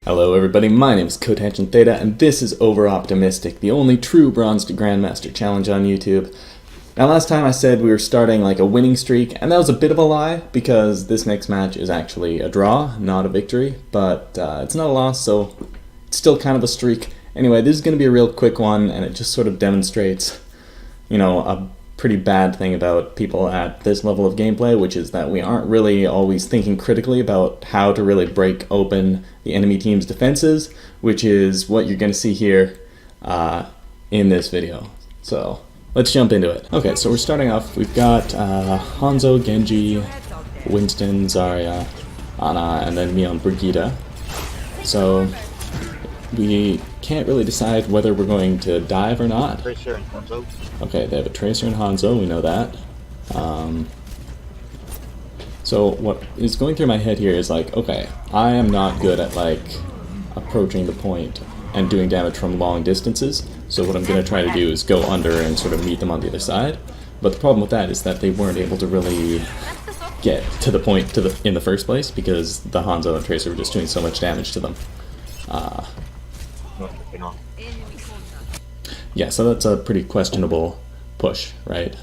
Hello everybody, my name is Cotangent Theta, and this is OVEROPTIMISTIC, the only true Bronze to Grandmaster challenge on YouTube. Now last time I said we were starting like a winning streak, and that was a bit of a lie, because this next match is actually a draw, not a victory, but it's not a loss, so it's still kind of a streak. Anyway, this is going to be a real quick one, and it just sort of demonstrates, you know, a pretty bad thing about people at this level of gameplay, which is that we aren't really always thinking critically about how to really break open the enemy team's defenses, which is what you're going to see here in this video. So let's jump into it. Okay, so we're starting off. We've got Hanzo, Genji, Winston, Zarya, Ana, and then me on Brigitte. So we can't really decide whether we're going to dive or not. Tracer and Hanzo. Okay, they have a Tracer and Hanzo, we know that. So what is going through my head here is like, okay, I am not good at like approaching the point and doing damage from long distances, so what I'm going to try to do is go under and sort of meet them on the other side. But the problem with that is that they weren't able to really get to the point in the first place because the Hanzo and Tracer were just doing so much damage to them. Yeah, so that's a pretty questionable push, right?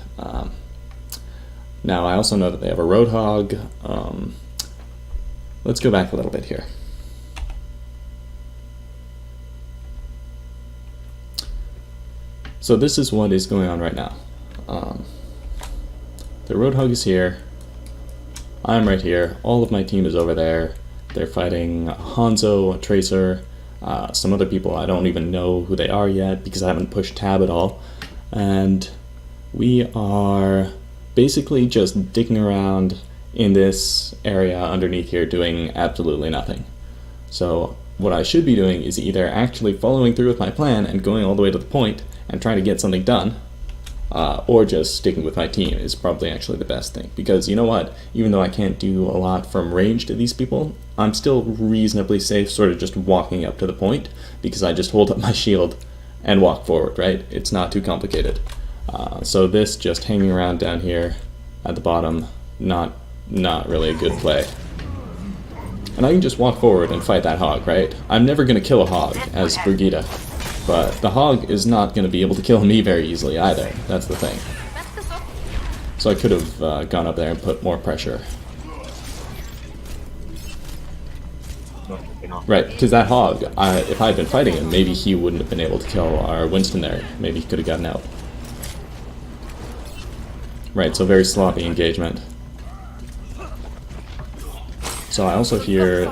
Now, I also know that they have a Roadhog. Let's go back a little bit here. So this is what is going on right now. The Roadhog is here. I'm right here. All of my team is over there. They're fighting Hanzo, Tracer, some other people. I don't even know who they are yet because I haven't pushed tab at all. And we are basically just digging around in this area underneath here doing absolutely nothing. So what I should be doing is either actually following through with my plan and going all the way to the point and trying to get something done, or just sticking with my team is probably actually the best thing. Because you know what, even though I can't do a lot from range to these people, I'm still reasonably safe sort of just walking up to the point because I just hold up my shield and walk forward, right? It's not too complicated. So this just hanging around down here at the bottom, not really a good play. And I can just walk forward and fight that hog, right? I'm never going to kill a hog as Brigitte, but the hog is not going to be able to kill me very easily either. That's the thing. So I could have gone up there and put more pressure. Right, because that hog, if I had been fighting him, maybe he wouldn't have been able to kill our Winston there. Maybe he could have gotten out. Right, so very sloppy engagement. So I also hear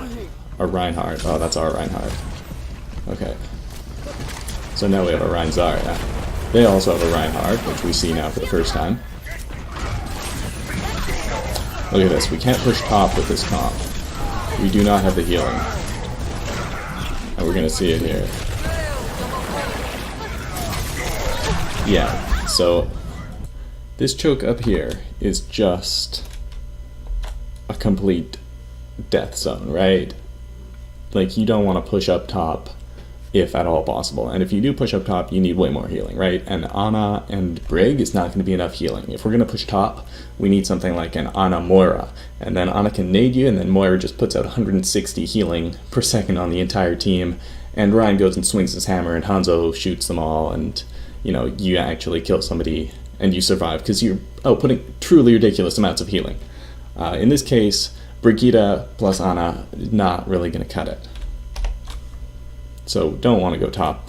a Reinhardt. Oh, that's our Reinhardt. Okay. So now we have a Rein Zarya. They also have a Reinhardt, which we see now for the first time. Look at this, we can't push top with this comp. We do not have the healing. And we're gonna see it here. Yeah, so this choke up here is just a complete death zone, right? Like, you don't want to push up top if at all possible. And if you do push up top, you need way more healing, right? And Ana and Brig is not going to be enough healing. If we're going to push top, we need something like an Ana Moira. And then Ana can nade you, and then Moira just puts out 160 healing per second on the entire team. And Ryan goes and swings his hammer, and Hanzo shoots them all, and, you know, you actually kill somebody, and you survive, because you're outputting truly ridiculous amounts of healing. In this case, Brigitte plus Ana is not really going to cut it. So don't want to go top.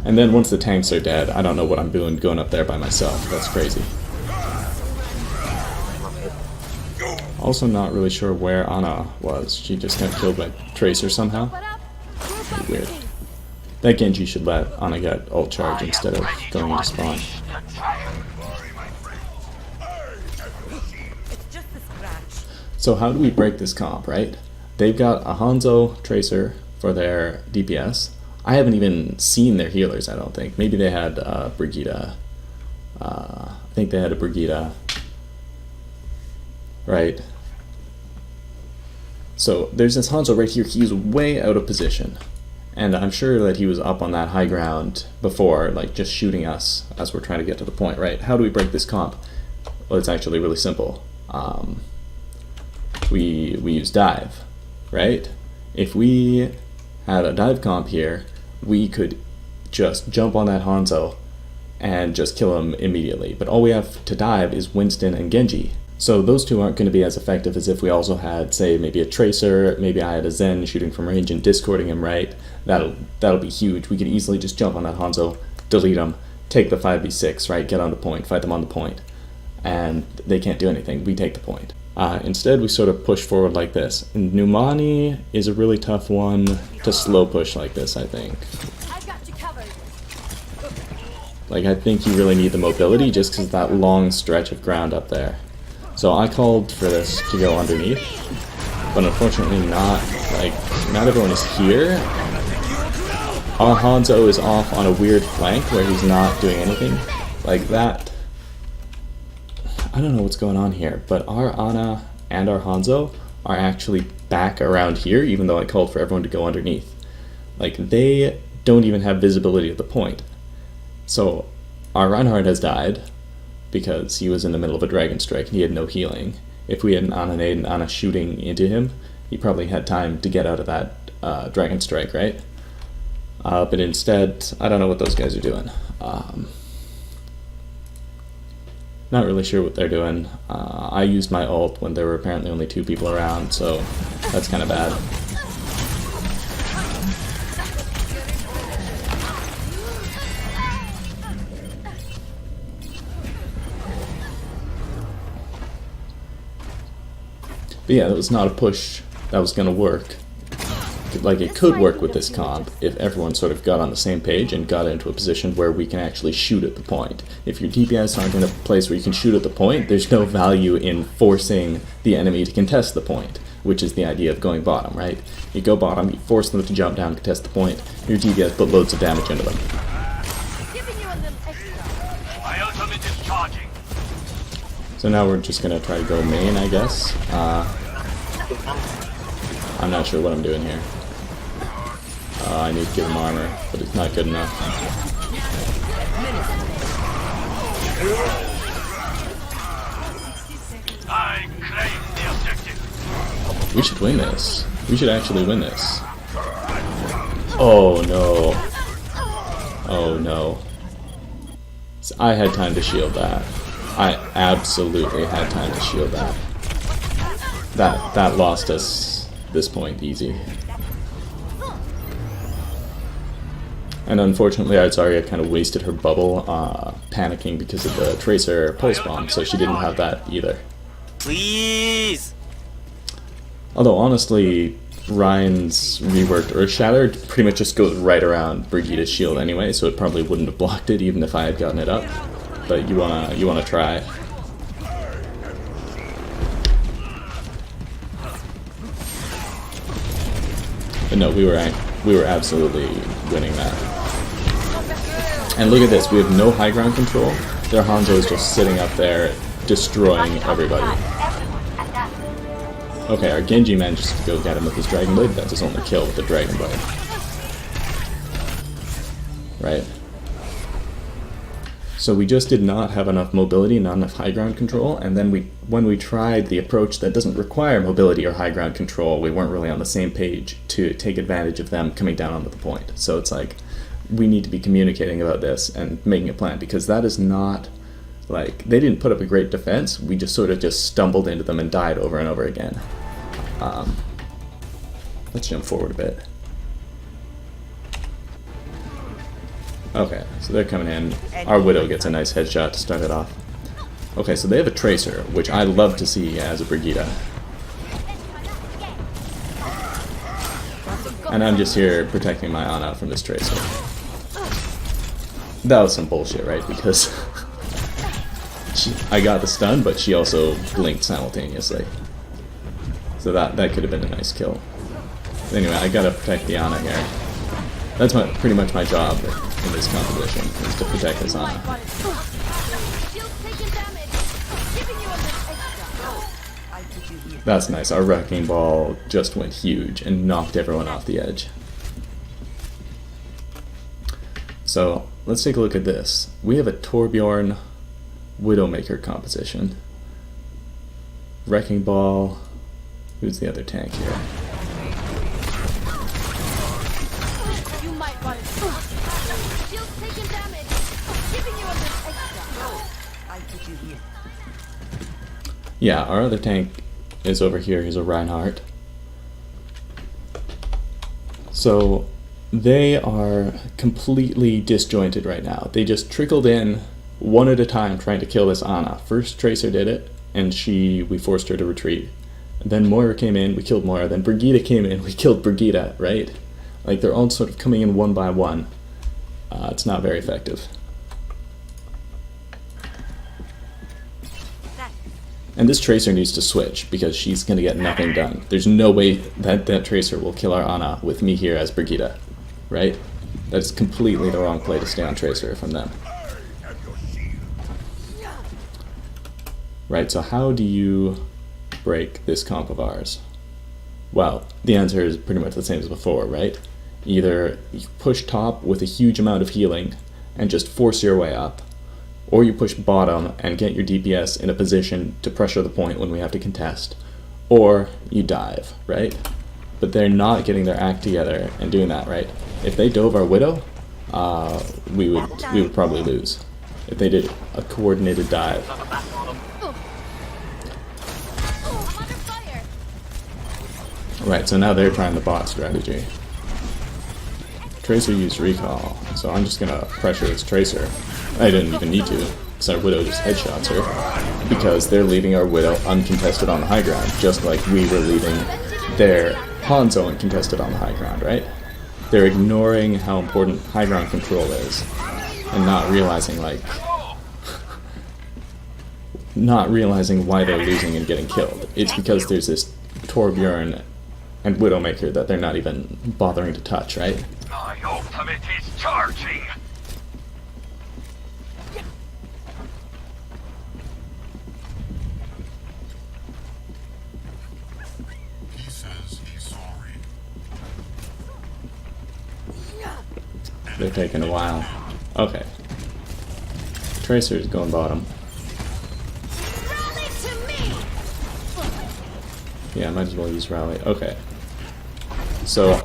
And then once the tanks are dead, I don't know what I'm doing going up there by myself. That's crazy. Also not really sure where Ana was. She just got killed by Tracer somehow. Pretty weird. That Genji should let Ana get ult charge instead of going to spawn. So how do we break this comp, right? They've got a Hanzo Tracer for their DPS. I haven't even seen their healers, I don't think. Maybe they had Brigitte. I think they had a Brigitte. Right. So there's this Hanzo right here. He's way out of position. And I'm sure that he was up on that high ground before, like just shooting us as we're trying to get to the point, right? How do we break this comp? Well, it's actually really simple. we use dive, right? If we had a dive comp here, we could just jump on that Hanzo and just kill him immediately. But all we have to dive is Winston and Genji. So those two aren't going to be as effective as if we also had, say, maybe a Tracer, maybe I had a Zen shooting from range and discording him, right? That'll be huge. We could easily just jump on that Hanzo, delete him, take the 5v6, right? Get on the point, fight them on the point. And they can't do anything. We take the point. Instead, we sort of push forward like this. And Numbani is a really tough one to slow push like this, I think. Like, I think you really need the mobility just because of that long stretch of ground up there. So I called for this to go underneath, but unfortunately not everyone is here. Our Hanzo is off on a weird flank where he's not doing anything. Like that, I don't know what's going on here, but our Ana and our Hanzo are actually back around here, even though I called for everyone to go underneath. Like, they don't even have visibility at the point. So our Reinhardt has died because he was in the middle of a Dragon Strike and he had no healing. If we had an Ana nade and Ana shooting into him, he probably had time to get out of that Dragon Strike, right? But instead, I don't know what those guys are doing. Not really sure what they're doing. I used my ult when there were apparently only 2 people around, so that's kind of bad. But yeah, that was not a push that was going to work. Like, it could work with this comp if everyone sort of got on the same page and got into a position where we can actually shoot at the point. If your DPS aren't in a place where you can shoot at the point, there's no value in forcing the enemy to contest the point, which is the idea of going bottom, right? You go bottom, you force them to jump down and contest the point, your DPS put loads of damage into them. So now we're just going to try to go main, I guess. I'm not sure what I'm doing here. I need to give him armor, but it's not good enough. We should win this. We should actually win this. Oh no. Oh no. So I had time to shield that. I absolutely had time to shield that. That lost us this point easy. And unfortunately, Zarya kind of wasted her bubble, panicking because of the Tracer pulse bomb, so she didn't have that either. Please. Although honestly, Ryan's reworked Earth Shattered pretty much just goes right around Brigitte's shield anyway, so it probably wouldn't have blocked it even if I had gotten it up. But you wanna try. But no, we were absolutely winning that. And look at this, we have no high ground control. Their Hanzo is just sitting up there, destroying everybody. Okay, our Genji manages to go get him with his Dragon Blade. That's his only kill with the Dragon Blade. Right. So we just did not have enough mobility, not enough high ground control, and then when we tried the approach that doesn't require mobility or high ground control, we weren't really on the same page to take advantage of them coming down onto the point. So it's like, we need to be communicating about this and making a plan, because that is not, like, they didn't put up a great defense, we just sort of just stumbled into them and died over and over again. Let's jump forward a bit. Okay, so they're coming in. Our Widow gets a nice headshot to start it off. Okay, so they have a Tracer, which I love to see as a Brigitte. And I'm just here protecting my Ana from this Tracer. That was some bullshit, right? Because I got the stun, but she also blinked simultaneously. So that could have been a nice kill. Anyway, I gotta protect the Ana here. That's pretty much my job in this competition, is to protect this Ana. That's nice. Our Wrecking Ball just went huge and knocked everyone off the edge. So let's take a look at this. We have a Torbjorn Widowmaker composition. Wrecking Ball. Who's the other tank here? You might want to stop. Shield's taking damage. Giving you a bit extra. I put you here. Yeah, our other tank is over here. He's a Reinhardt. So they are completely disjointed right now. They just trickled in one at a time trying to kill this Ana. First Tracer did it, and we forced her to retreat. Then Moira came in, we killed Moira. Then Brigitte came in, we killed Brigitte, right? Like, they're all sort of coming in one by one. It's not very effective. And this Tracer needs to switch, because she's going to get nothing done. There's no way that that Tracer will kill our Ana with me here as Brigitte, right? That's completely the wrong play to stay on Tracer from them. Right, so how do you break this comp of ours? Well, the answer is pretty much the same as before, right? Either you push top with a huge amount of healing and just force your way up, or you push bottom and get your DPS in a position to pressure the point when we have to contest, or you dive, right? But they're not getting their act together and doing that, right? If they dove our Widow, we would probably lose. If they did a coordinated dive. Right, so now they're trying the bot strategy. Tracer used recall, so I'm just gonna pressure this Tracer. I didn't even need to, because our Widow just headshots her, because they're leaving our Widow uncontested on the high ground, just like we were leaving their Hanzo uncontested on the high ground, right? They're ignoring how important high ground control is, and not realizing, like, not realizing why they're losing and getting killed. It's because there's this Torbjorn and Widowmaker that they're not even bothering to touch, right? My ultimate is charging! He says he's sorry. They're taking a while. Okay. Tracer's going bottom. Rally to me. Yeah, might as well use rally. Okay. So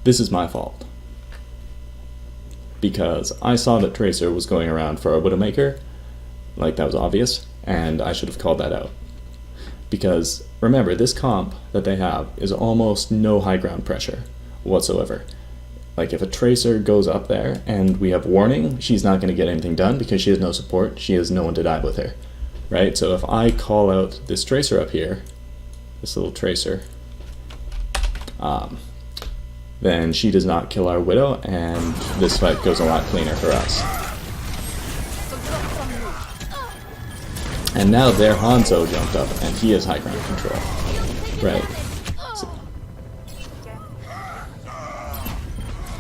this is my fault. Because I saw that Tracer was going around for our Widowmaker. Like, that was obvious. And I should have called that out. Because, remember, this comp that they have is almost no high ground pressure whatsoever. Like, if a Tracer goes up there and we have warning, she's not going to get anything done because she has no support. She has no one to dive with her. Right? So if I call out this Tracer up here, this little Tracer, then she does not kill our Widow, and this fight goes a lot cleaner for us. And now their Hanzo jumped up, and he has high ground control. Right.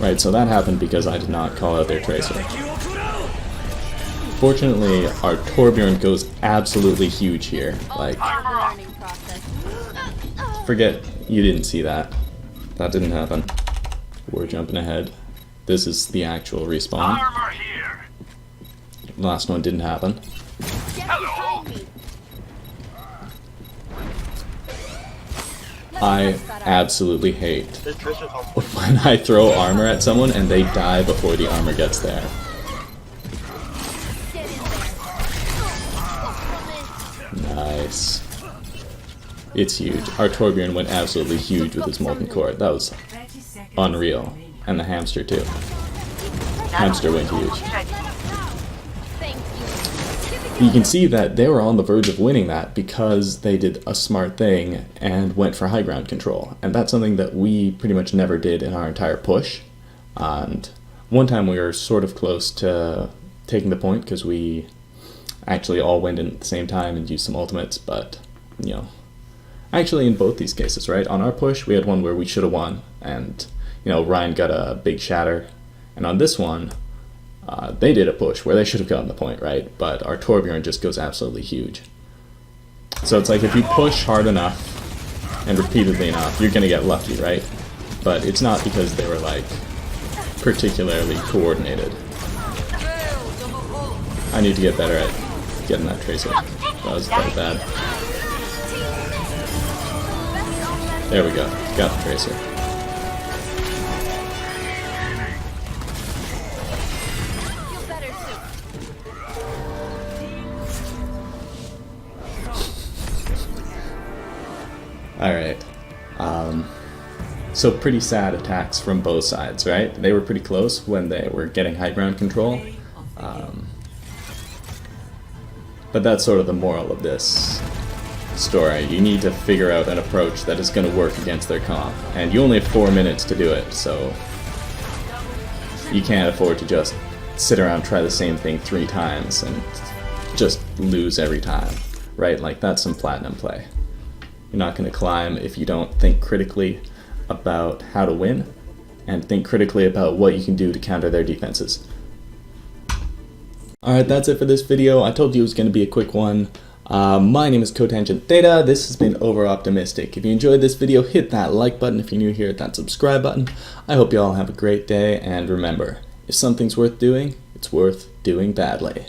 Right, so that happened because I did not call out their Tracer. Fortunately, our Torbjorn goes absolutely huge here. Like, forget you didn't see that. That didn't happen. We're jumping ahead. This is the actual respawn. Armor here! Last one didn't happen. Hello! I absolutely hate when I throw armor at someone and they die before the armor gets there. Nice. It's huge. Our Torbjorn went absolutely huge with his Molten Core. That was unreal. And the hamster too. Hamster went huge. You can see that they were on the verge of winning that because they did a smart thing and went for high ground control. And that's something that we pretty much never did in our entire push. And one time we were sort of close to taking the point because we actually all went in at the same time and used some ultimates, but, you know, actually in both these cases, right? On our push, we had one where we should have won, and, you know, Ryan got a big shatter. And on this one, they did a push where they should have gotten the point, right? But our Torbjorn just goes absolutely huge. So it's like if you push hard enough and repeatedly enough, you're going to get lucky, right? But it's not because they were, like, particularly coordinated. I need to get better at getting that tracer. That was quite bad. There we go. Got the tracer. Feel better soon. Alright. So pretty sad attacks from both sides, right? They were pretty close when they were getting high ground control. But that's sort of the moral of this story. You need to figure out an approach that is going to work against their comp. And you only have 4 minutes to do it, so you can't afford to just sit around and try the same thing 3 times and just lose every time, right? Like, that's some platinum play. You're not going to climb if you don't think critically about how to win and think critically about what you can do to counter their defenses. Alright, that's it for this video. I told you it was going to be a quick one. My name is Cotangent Theta. This has been OVEROPTIMISTIC. If you enjoyed this video, hit that like button. If you're new here, hit that subscribe button. I hope you all have a great day, and remember, if something's worth doing, it's worth doing badly.